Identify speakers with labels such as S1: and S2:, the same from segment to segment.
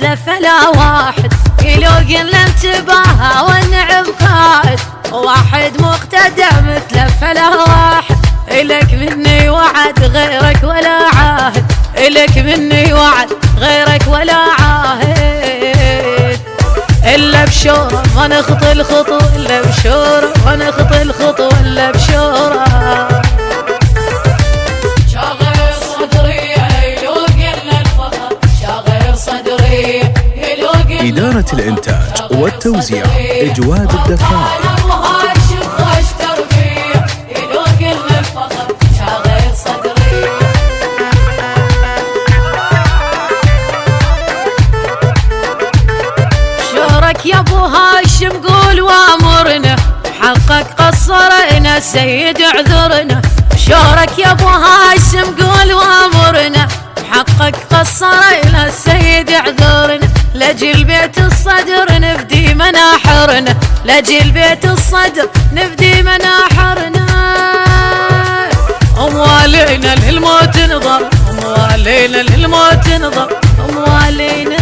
S1: مثله فلا واحد يلوق الانتباه والنعم قائد، واحد مقتدى مثله فلا واحد. إلك مني وعد غيرك ولا عاهد، إلك مني وعد غيرك ولا عاهد. إلا بشورة ما نخطي الخطوة، إلا بشورة ما نخطي الخطوة، إلا بشورة.
S2: شاغر صدري يلوق الفخر، شاغر صدري يلوق.
S3: إدارة الإنتاج والتوزيع إجواد الدفاع.
S1: يا ابو هاشم قول وامرنا، حقك قصرنا السيد اعذرنا. بشورك يا ابو هاشم قول وامرنا، حقك قصرنا السيد اعذرنا. لاجل بيت الصدر نفدي مناحرنا، لاجل بيت الصدر نفدي مناحرنا. اموالينا للموت نظر، اموالينا للموت نظر، اموالينا.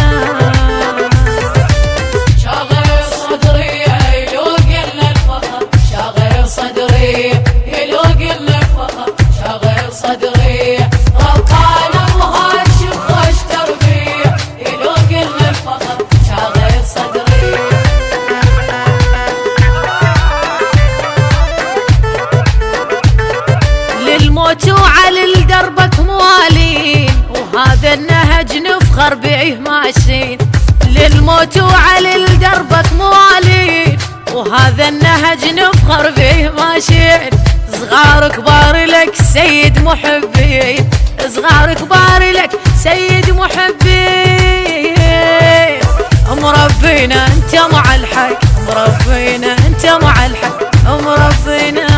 S1: وعلى دربك موالين، وهذا النهج نفخر بيه ماشين. للموت وعلى دربك موالين، وهذا النهج نفخر بيه ماشين. صغار كبار لك سيد محبين، صغار كبار لك سيد محبين. مربينا انت مع الحق، مربينا انت مع الحق، مربينا.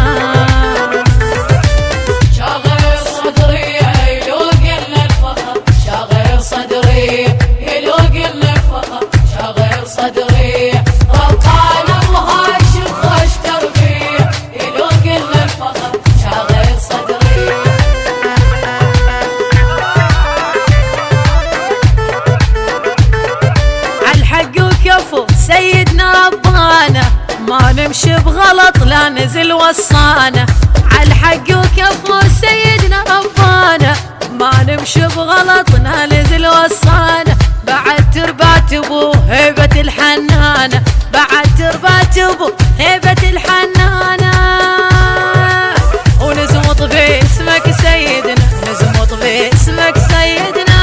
S1: سيدنا ربانا ما نمشي بغلط لا نزل وصانا، عالحق وكفو سيدنا ربانا ما نمشي بغلط لا نزل وصانا. بعد تربات ابو هيبة الحنانة، بعد تربات ابو هيبة الحنانة. ونزمط باسمك سيدنا، نزمط باسمك سيدنا.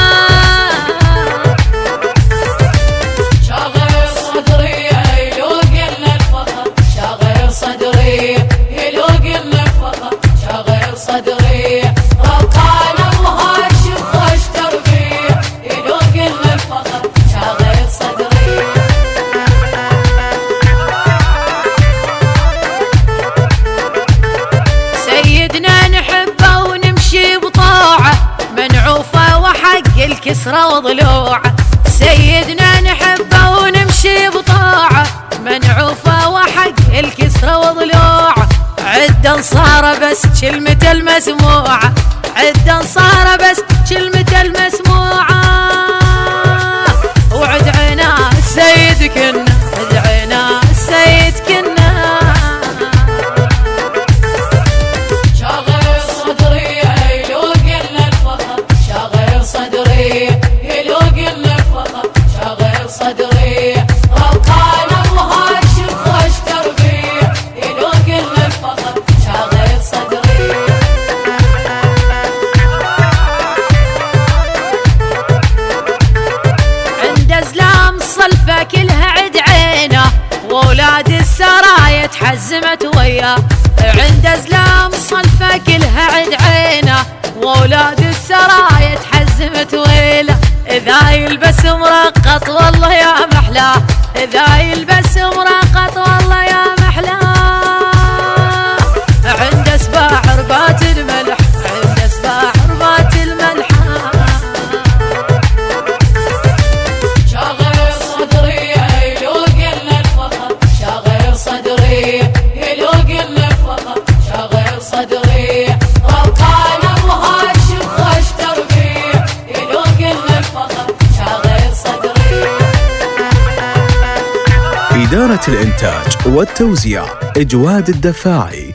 S1: الكسرى وضلوعه سيدنا نحبه ونمشي بطاعه، منعوفه وحق الكسرى وضلوعه. عدا صار بس كلمة المسموعه، عدا صار بس كلمة المسموعه. وعد عنا السيد كنا، عد عنا السيد كنا. كلها عد عينه واولاد السرايا تحزمت وياه. عند ازلام صلفه كلها عد عينه واولاد السرايا تحزمت ويله. اذا يلبس مرقط والله يا محلاه، اذا يلبس مرقط والله يا محلاه. عند اسباع ربات الملح، عند اسباع ربات الملح.
S2: صدري
S3: شركة الإنتاج والتوزيع إجواد الدفاعي.